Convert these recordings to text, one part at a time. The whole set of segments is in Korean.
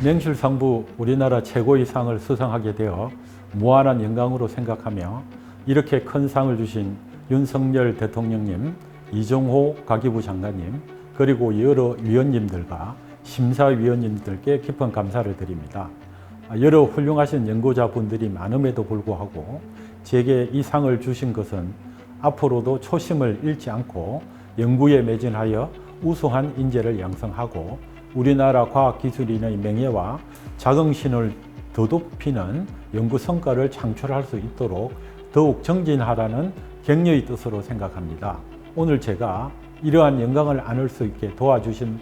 명실상부 우리나라 최고의 상을 수상하게 되어 무한한 영광으로 생각하며 이렇게 큰 상을 주신 윤석열 대통령님, 이종호 가기부 장관님, 그리고 여러 위원님들과 심사위원님들께 깊은 감사를 드립니다. 여러 훌륭하신 연구자분들이 많음에도 불구하고 제게 이 상을 주신 것은 앞으로도 초심을 잃지 않고 연구에 매진하여 우수한 인재를 양성하고 우리나라 과학기술인의 명예와 자긍심을 더높이는 연구 성과를 창출할 수 있도록 더욱 정진하라는 격려의 뜻으로 생각합니다. 오늘 제가 이러한 영광을 안을 수 있게 도와주신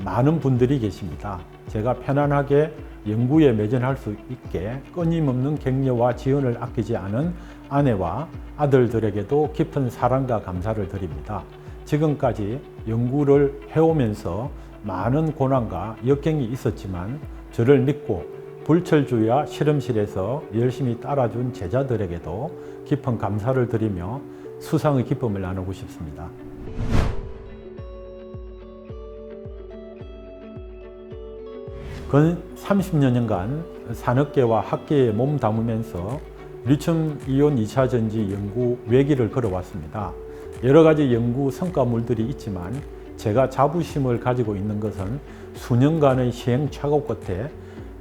많은 분들이 계십니다. 제가 편안하게 연구에 매진할 수 있게 끊임없는 격려와 지원을 아끼지 않은 아내와 아들들에게도 깊은 사랑과 감사를 드립니다. 지금까지 연구를 해오면서 많은 고난과 역경이 있었지만 저를 믿고 불철주야 실험실에서 열심히 따라준 제자들에게도 깊은 감사를 드리며 수상의 기쁨을 나누고 싶습니다. 근 30여년간 산업계와 학계에 몸담으면서 리튬이온 2차 전지 연구 외길을 걸어왔습니다. 여러 가지 연구 성과물들이 있지만 제가 자부심을 가지고 있는 것은 수년간의 시행착오 끝에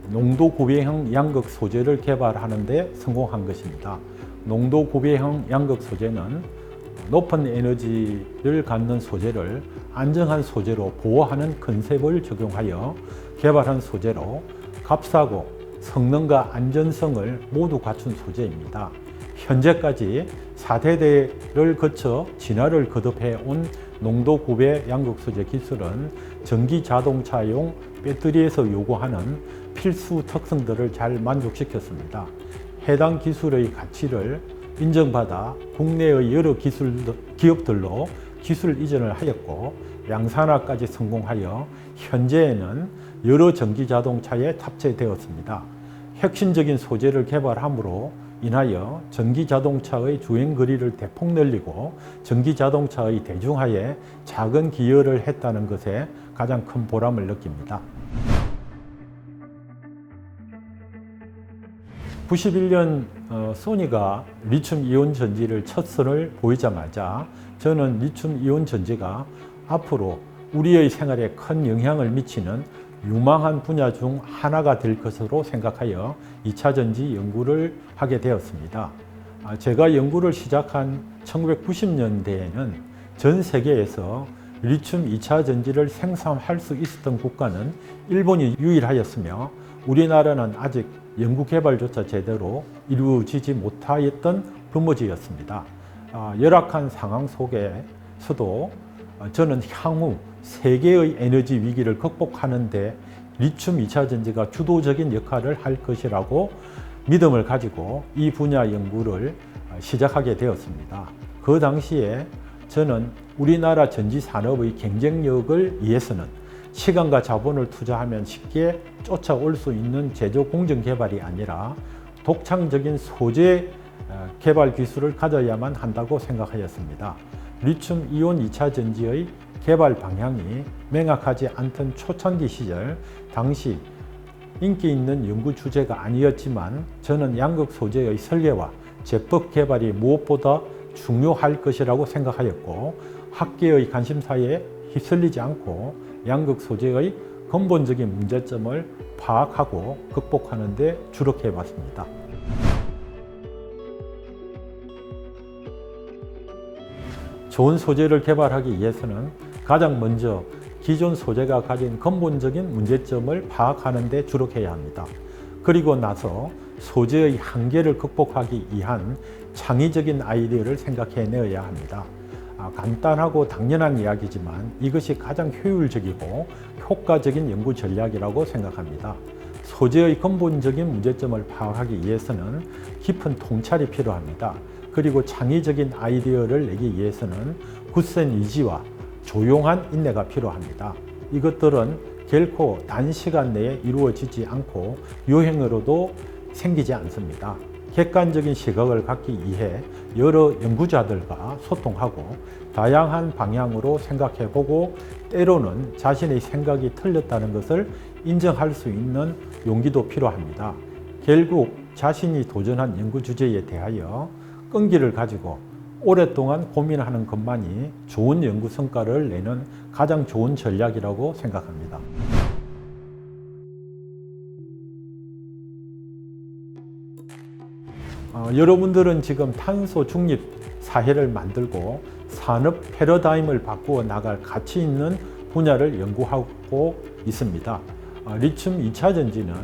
농도 구배형 양극 소재를 개발하는 데 성공한 것입니다. 농도 구배형 양극 소재는 높은 에너지를 갖는 소재를 안정한 소재로 보호하는 컨셉을 적용하여 개발한 소재로 값싸고 성능과 안전성을 모두 갖춘 소재입니다. 현재까지 4대를 거쳐 진화를 거듭해 온 농도 구배 양극 소재 기술은 전기 자동차용 배터리에서 요구하는 필수 특성들을 잘 만족시켰습니다. 해당 기술의 가치를 인정받아 국내의 여러 기업들로 기술 이전을 하였고 양산화까지 성공하여 현재에는 여러 전기 자동차에 탑재되었습니다. 혁신적인 소재를 개발함으로 인하여 전기 자동차의 주행 거리를 대폭 늘리고 전기 자동차의 대중화에 작은 기여를 했다는 것에 가장 큰 보람을 느낍니다. 91년 소니가 리튬이온 전지를 첫 선을 보이자마자 저는 리튬이온 전지가 앞으로 우리의 생활에 큰 영향을 미치는 유망한 분야 중 하나가 될 것으로 생각하여 2차 전지 연구를 하게 되었습니다. 제가 연구를 시작한 1990년대에는 전 세계에서 리튬 2차 전지를 생산할 수 있었던 국가는 일본이 유일하였으며 우리나라는 아직 연구 개발조차 제대로 이루어지지 못하였던 분모지였습니다. 열악한 상황 속에서도 저는 향후 세계의 에너지 위기를 극복하는 데 리튬 2차 전지가 주도적인 역할을 할 것이라고 믿음을 가지고 이 분야 연구를 시작하게 되었습니다. 그 당시에 저는 우리나라 전지 산업의 경쟁력을 위해서는 시간과 자본을 투자하면 쉽게 쫓아올 수 있는 제조 공정 개발이 아니라 독창적인 소재 개발 기술을 가져야만 한다고 생각하였습니다. 리튬 이온 2차 전지의 개발 방향이 명확하지 않던 초창기 시절 당시 인기 있는 연구 주제가 아니었지만 저는 양극 소재의 설계와 제법 개발이 무엇보다 중요할 것이라고 생각하였고 학계의 관심사에 휩쓸리지 않고 양극 소재의 근본적인 문제점을 파악하고 극복하는 데 주력해 봤습니다. 좋은 소재를 개발하기 위해서는 가장 먼저 기존 소재가 가진 근본적인 문제점을 파악하는 데 주력해야 합니다. 그리고 나서 소재의 한계를 극복하기 위한 창의적인 아이디어를 생각해내어야 합니다. 간단하고 당연한 이야기지만 이것이 가장 효율적이고 효과적인 연구 전략이라고 생각합니다. 소재의 근본적인 문제점을 파악하기 위해서는 깊은 통찰이 필요합니다. 그리고 창의적인 아이디어를 내기 위해서는 굳센 의지와 조용한 인내가 필요합니다. 이것들은 결코 단시간 내에 이루어지지 않고 유행으로도 생기지 않습니다. 객관적인 시각을 갖기 위해 여러 연구자들과 소통하고 다양한 방향으로 생각해보고 때로는 자신의 생각이 틀렸다는 것을 인정할 수 있는 용기도 필요합니다. 결국 자신이 도전한 연구 주제에 대하여 끈기를 가지고 오랫동안 고민하는 것만이 좋은 연구 성과를 내는 가장 좋은 전략이라고 생각합니다. 여러분들은 지금 탄소 중립 사회를 만들고 산업 패러다임을 바꾸어 나갈 가치 있는 분야를 연구하고 있습니다. 리튬 2차 전지는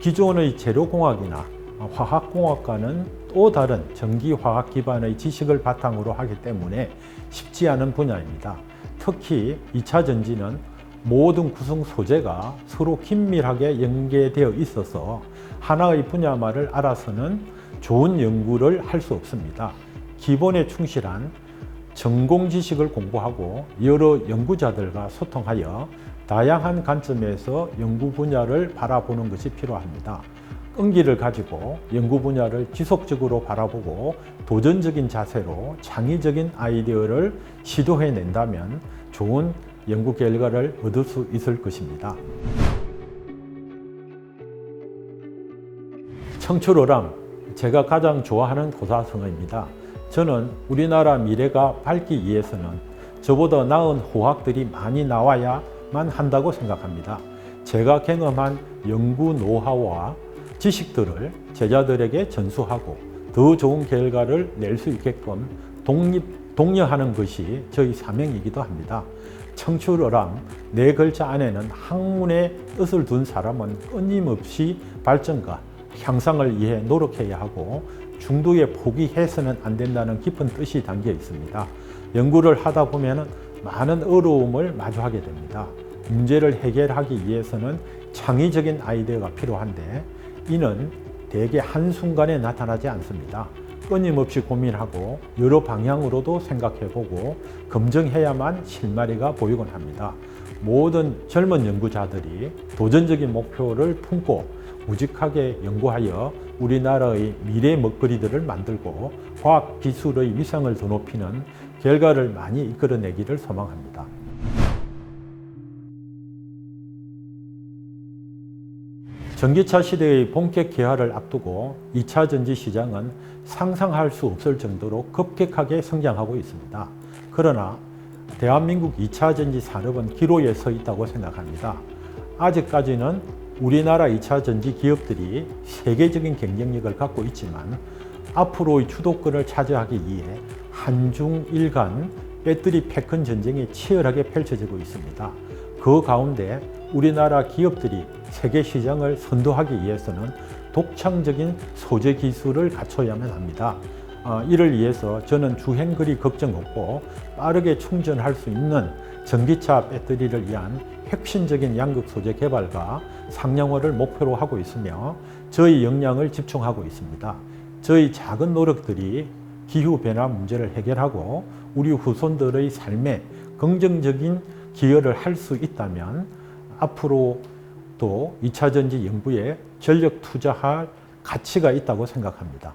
기존의 재료공학이나 화학공학과는 또 다른 전기화학 기반의 지식을 바탕으로 하기 때문에 쉽지 않은 분야입니다. 특히 2차 전지는 모든 구성 소재가 서로 긴밀하게 연계되어 있어서 하나의 분야만을 알아서는 좋은 연구를 할 수 없습니다. 기본에 충실한 전공 지식을 공부하고 여러 연구자들과 소통하여 다양한 관점에서 연구 분야를 바라보는 것이 필요합니다. 끈기를 가지고 연구 분야를 지속적으로 바라보고 도전적인 자세로 창의적인 아이디어를 시도해낸다면 좋은 연구 결과를 얻을 수 있을 것입니다. 청출어람, 제가 가장 좋아하는 고사성어입니다. 저는 우리나라 미래가 밝기 위해서는 저보다 나은 호학들이 많이 나와야만 한다고 생각합니다. 제가 경험한 연구 노하우와 지식들을 제자들에게 전수하고 더 좋은 결과를 낼 수 있게끔 독려하는 것이 저희 사명이기도 합니다. 청출어람 네 글자 안에는 학문의 뜻을 둔 사람은 끊임없이 발전과 향상을 위해 노력해야 하고 중도에 포기해서는 안 된다는 깊은 뜻이 담겨 있습니다. 연구를 하다 보면 많은 어려움을 마주하게 됩니다. 문제를 해결하기 위해서는 창의적인 아이디어가 필요한데 이는 대개 한순간에 나타나지 않습니다. 끊임없이 고민하고 여러 방향으로도 생각해보고 검증해야만 실마리가 보이곤 합니다. 모든 젊은 연구자들이 도전적인 목표를 품고 무직하게 연구하여 우리나라의 미래 먹거리들을 만들고 과학기술의 위상을 더 높이는 결과를 많이 이끌어내기를 소망합니다. 전기차 시대의 본격 개화를 앞두고 2차 전지 시장은 상상할 수 없을 정도로 급격하게 성장하고 있습니다. 그러나 대한민국 2차 전지 산업은 기로에 서 있다고 생각합니다. 아직까지는 우리나라 2차 전지 기업들이 세계적인 경쟁력을 갖고 있지만 앞으로의 주도권을 차지하기 위해 한중 일 간 배터리 패권 전쟁이 치열하게 펼쳐지고 있습니다. 그 가운데 우리나라 기업들이 세계 시장을 선도하기 위해서는 독창적인 소재 기술을 갖춰야만 합니다. 이를 위해서 저는 주행거리 걱정 없고 빠르게 충전할 수 있는 전기차 배터리를 위한 혁신적인 양극 소재 개발과 상용화를 목표로 하고 있으며 저희 역량을 집중하고 있습니다. 저희 작은 노력들이 기후변화 문제를 해결하고 우리 후손들의 삶에 긍정적인 기여를 할 수 있다면 앞으로 또 2차 전지 연구에 전력 투자할 가치가 있다고 생각합니다.